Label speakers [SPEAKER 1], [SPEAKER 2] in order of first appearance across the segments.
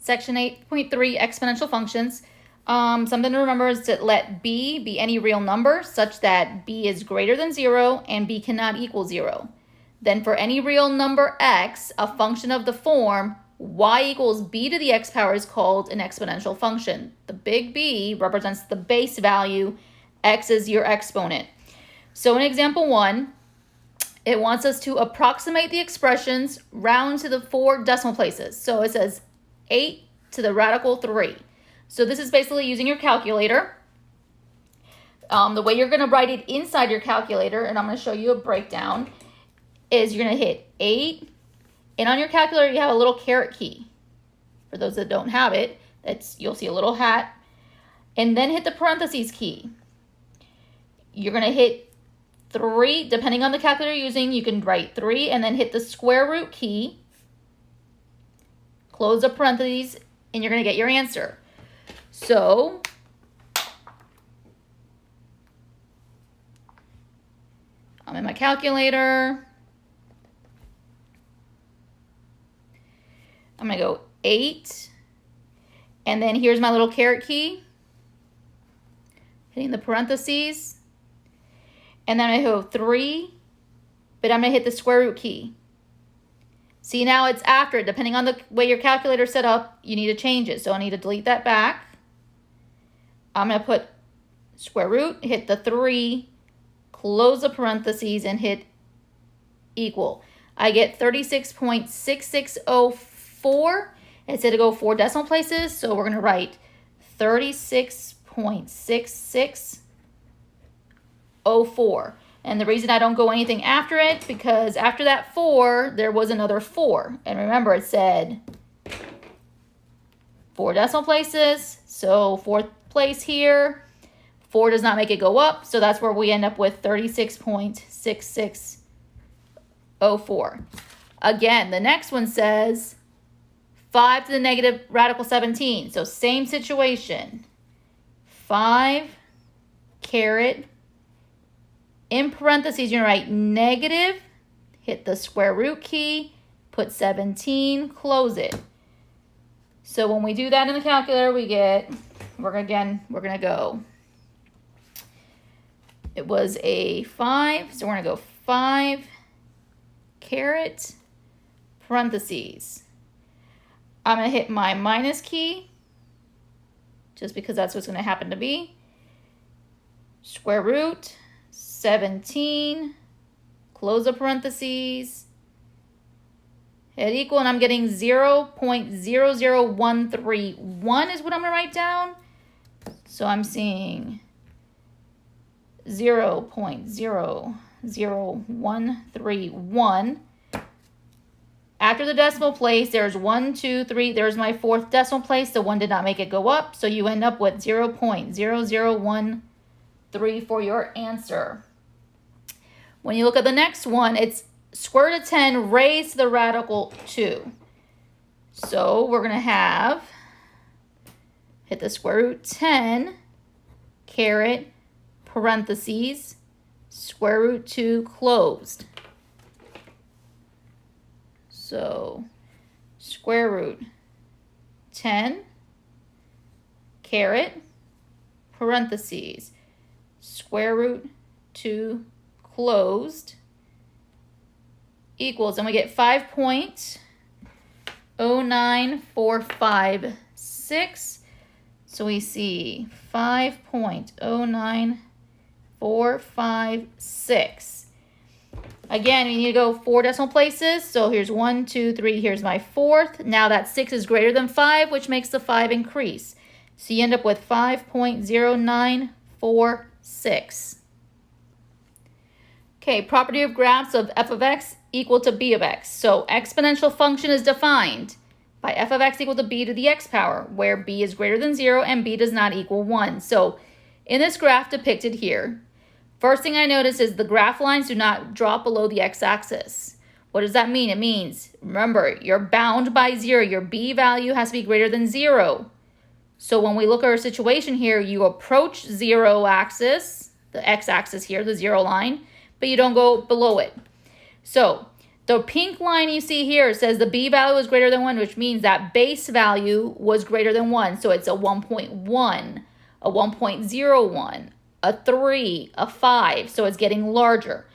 [SPEAKER 1] Section 8.3, exponential functions. Something to remember is to let b be any real number such that b is greater than 0 and b cannot equal 0. Then for any real number x, a function of the form y equals b to the x power is called an exponential function. The big B represents the base value, x is your exponent. So in example 1, it wants us to approximate the expressions round to the 4 decimal places. So it says 8 to the radical 3. So this is basically using your calculator. The way you're going to write it inside your calculator, and I'm going to show you a breakdown, is you're going to hit 8, and on your calculator you have a little caret key. For those that don't have it, you'll see a little hat, and then hit the parentheses key. You're going to hit 3, depending on the calculator you're using, you can write 3, and then hit the square root key, close the parentheses, and you're going to get your answer. So I'm in my calculator. I'm going to go 8, and then here's my little caret key, hitting the parentheses, and then I go 3, but I'm going to hit the square root key. See, now it's after, depending on the way your calculator is set up, you need to change it. So I need to delete that back. I'm going to put square root, hit the 3, close the parentheses, and hit equal. I get 36.6604. It said to go 4 decimal places, so we're going to write 36.6604. And the reason I don't go anything after it, because after that 4, there was another 4. And remember, it said 4 decimal places, so 4th place here. 4 does not make it go up, so that's where we end up with 36.6604. Again, the next one says 5 to the negative radical 17. So same situation. 5 caret, in parentheses, you're going to write negative, hit the square root key, put 17, close it. So when we do that in the calculator, we get, we're going to go, it was a 5, so we're going to go 5 caret, parentheses. I'm going to hit my minus key, just because that's what's going to happen to be. Square root, 17, close the parentheses, hit equal, and I'm getting 0.00131 is what I'm going to write down. So I'm seeing 0.00131. After the decimal place, there's 1, 2, 3. There's my 4th decimal place. The 1 did not make it go up. So you end up with 0.0013 for your answer. When you look at the next one, it's square root of 10 raised to the radical 2. So we're going to have, hit the square root 10, caret, parentheses, square root 2 closed. So square root 10, caret, parentheses, square root 2 closed, equals, and we get 5.09456. So we see 5.09456. Again, we need to go 4 decimal places. So here's 1, 2, 3. Here's my 4th. Now that 6 is greater than 5, which makes the 5 increase. So you end up with 5.0946. Okay, property of graphs of f of x equal to b of x. So exponential function is defined by f of x equal to b to the x power, where b is greater than 0 and b does not equal 1. So in this graph depicted here, first thing I notice is the graph lines do not drop below the x-axis. What does that mean? It means, remember, you're bound by 0. Your b value has to be greater than 0. So when we look at our situation here, you approach 0 axis, the x-axis here, the 0 line, but you don't go below it. So The pink line you see here says the b value is greater than 1, which means that base value was greater than 1. So it's a 1.1, a 1.01, a 3, a 5. So it's getting larger.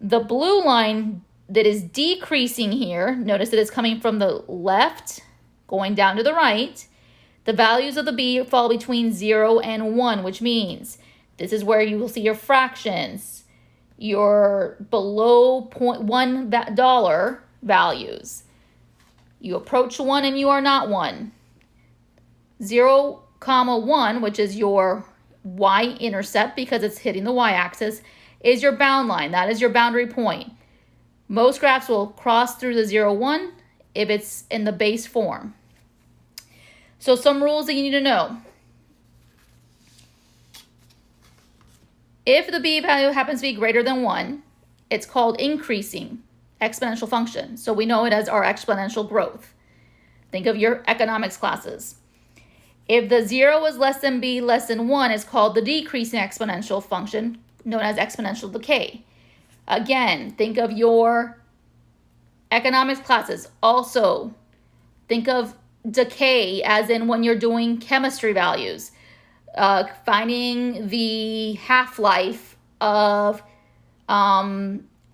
[SPEAKER 1] The blue line that is decreasing here, notice that it's coming from the left, going down to the right. The values of the b fall between 0 and 1, which means this is where you will see your fractions, your below $0.1 values. You approach 1 and you are not 1. 0, 1, which is your y-intercept because it's hitting the y-axis, is your bound line. That is your boundary point. Most graphs will cross through the 0, 1 if it's in the base form. So some rules that you need to know. If the b value happens to be greater than 1, it's called increasing exponential function. So we know it as our exponential growth. Think of your economics classes. If the 0 is less than b less than 1, it's called the decreasing exponential function, known as exponential decay. Again, think of your economics classes. Also, think of decay as in when you're doing chemistry values. Finding the half-life of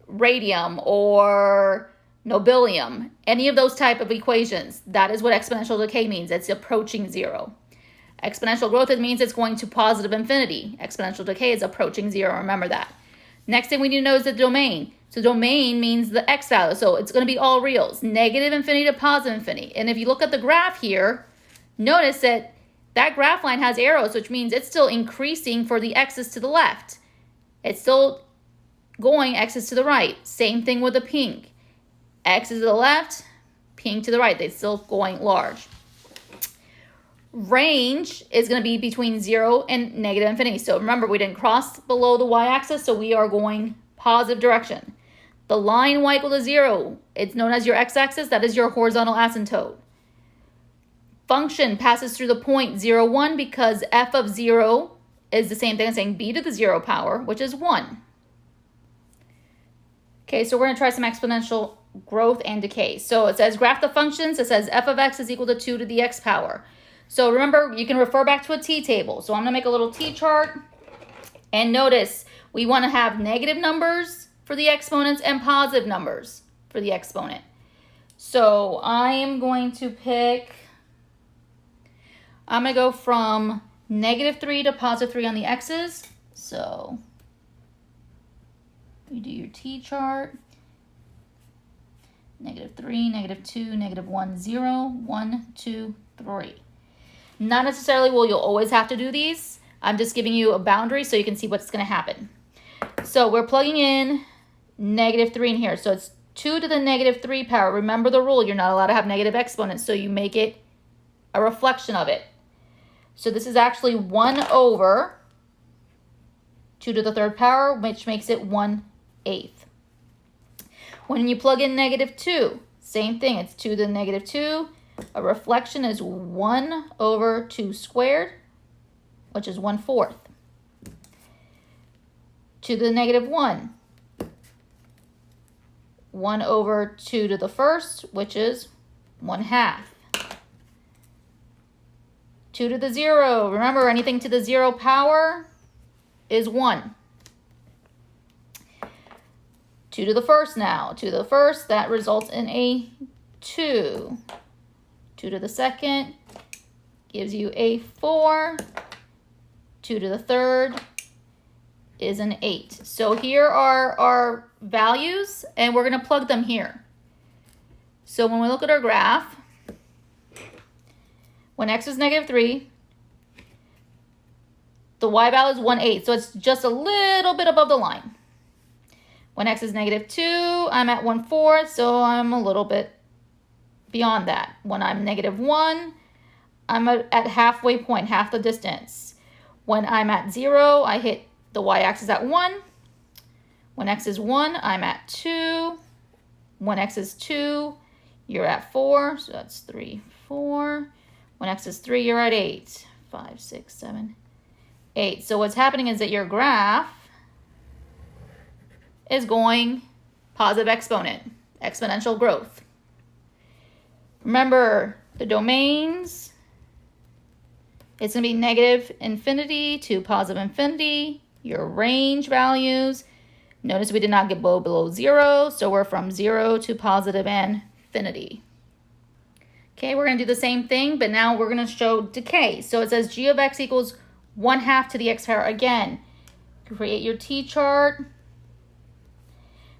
[SPEAKER 1] radium or nobelium, any of those type of equations, that is what exponential decay means. It's approaching 0. Exponential growth, it means it's going to positive infinity. Exponential decay is approaching 0. Remember that. Next thing we need to know is the domain. So domain means the x value. So it's going to be all reals, negative infinity to positive infinity. And if you look at the graph here, notice that that graph line has arrows, which means it's still increasing for the x's to the left. It's still going x's to the right. Same thing with the pink. X is to the left, pink to the right. They're still going large. Range is going to be between 0 and negative infinity. So remember, we didn't cross below the y-axis, so we are going positive direction. The line y equal to 0, it's known as your x-axis. That is your horizontal asymptote. Function passes through the point 0, 1 because f of 0 is the same thing as saying b to the 0 power, which is 1. Okay, so we're going to try some exponential growth and decay. So it says graph the functions. It says f of x is equal to 2 to the x power. So remember, you can refer back to a t-table. So I'm going to make a little t-chart. And notice, we want to have negative numbers for the exponents and positive numbers for the exponent. So I am going to pick, I'm going to go from negative 3 to positive 3 on the x's. So you do your t-chart. Negative 3, negative 2, negative 1, 0, 1, 2, 3. Not necessarily will you'll always have to do these. I'm just giving you a boundary so you can see what's going to happen. So we're plugging in negative 3 in here. So it's 2 to the negative 3 power. Remember the rule. You're not allowed to have negative exponents, so you make it a reflection of it. So this is actually 1 over 2 to the 3rd power, which makes it 1/8. When you plug in negative 2, same thing. It's 2 to the negative 2. A reflection is 1 over 2 squared, which is 1/4. 2 to the negative 1. 1 over 2 to the 1st, which is 1/2. 2 to the 0. Remember, anything to the 0 power is 1. 2 to the 1st now. 2 to the 1st, that results in a 2. 2 to the 2nd gives you a 4. 2 to the 3rd is an 8. So here are our values, and we're going to plug them here. So when we look at our graph, when x is negative 3, the y value is 1/8. So it's just a little bit above the line. When x is negative 2, I'm at 1/4, so I'm a little bit beyond that. When I'm negative 1, I'm at halfway point, half the distance. When I'm at 0, I hit the y-axis at 1. When x is 1, I'm at 2. When x is 2, you're at 4. So that's 3, 4. When x is 3, you're at 8. 5, 6, 7, 8. So what's happening is that your graph is going positive exponent, exponential growth. Remember, the domains, it's going to be negative infinity to positive infinity. Your range values, notice we did not get below 0, so we're from 0 to positive infinity. Okay, we're going to do the same thing, but now we're going to show decay. So it says g of x equals 1/2 to the x power. Again, create your t-chart.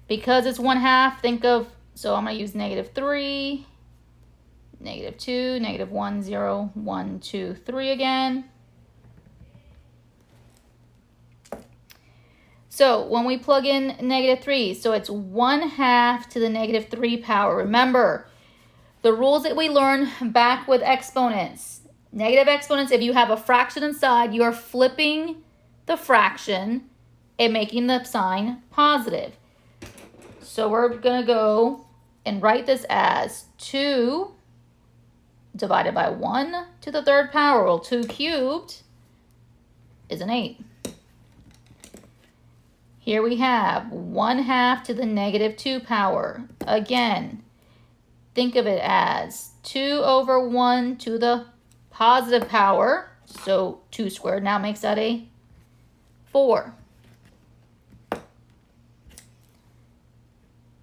[SPEAKER 1] Because it's 1/2, think of, so I'm going to use -3, -2, -1, 0, 1, 2, 3 again. So when we plug in -3, so it's 1/2 to the -3 power. Remember, the rules that we learned back with exponents. Negative exponents, if you have a fraction inside, you are flipping the fraction and making the sign positive. So we're going to go and write this as 2 divided by 1 to the 3rd power. Well, 2 cubed is an 8. Here we have 1/2 to the -2 power. Again, think of it as 2 over 1 to the positive power. So 2 squared now makes that a 4.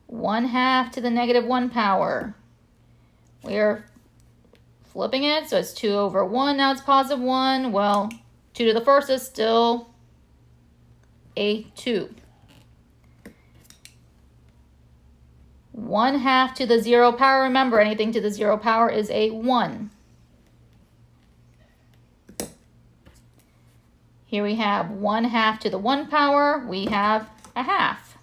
[SPEAKER 1] 1/2 to the -1 power. We're flipping it, so it's 2 over 1. Now it's positive 1. Well, 2 to the first is still a 2. 1/2 to the 0 power. Remember, anything to the 0 power is a 1. Here we have 1/2 to the 1 power. We have a 1/2.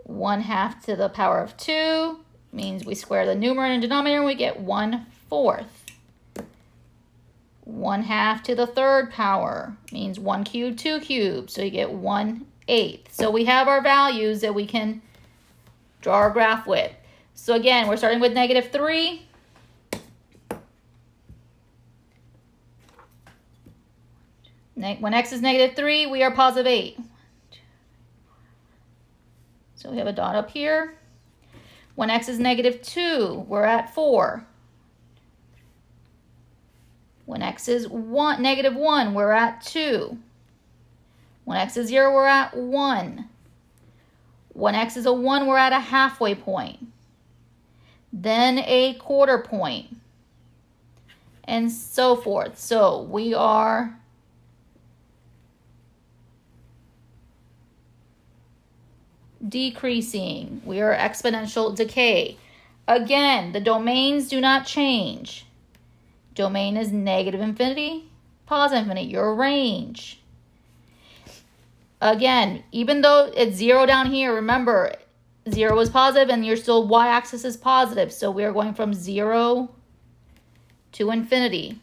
[SPEAKER 1] 1/2 to the power of 2 means we square the numerator and denominator and we get 1/4. 1/2 to the 3rd power means 1 cubed, 2 cubed, so you get 1/8. So we have our values that we can draw our graph with. So again, we're starting with -3. When x is -3, we are positive 8. So we have a dot up here. When x is -2, we're at 4. When x is -1, we're at 2. When x is 0, we're at 1. When x is a 1, we're at a halfway point. Then a quarter point. And so forth. So we are decreasing. We are exponential decay. Again, the domains do not change. Domain is negative infinity, positive infinity, your range. Again, even though it's 0 down here, remember, 0 is positive and your still y-axis is positive. So we are going from 0 to infinity.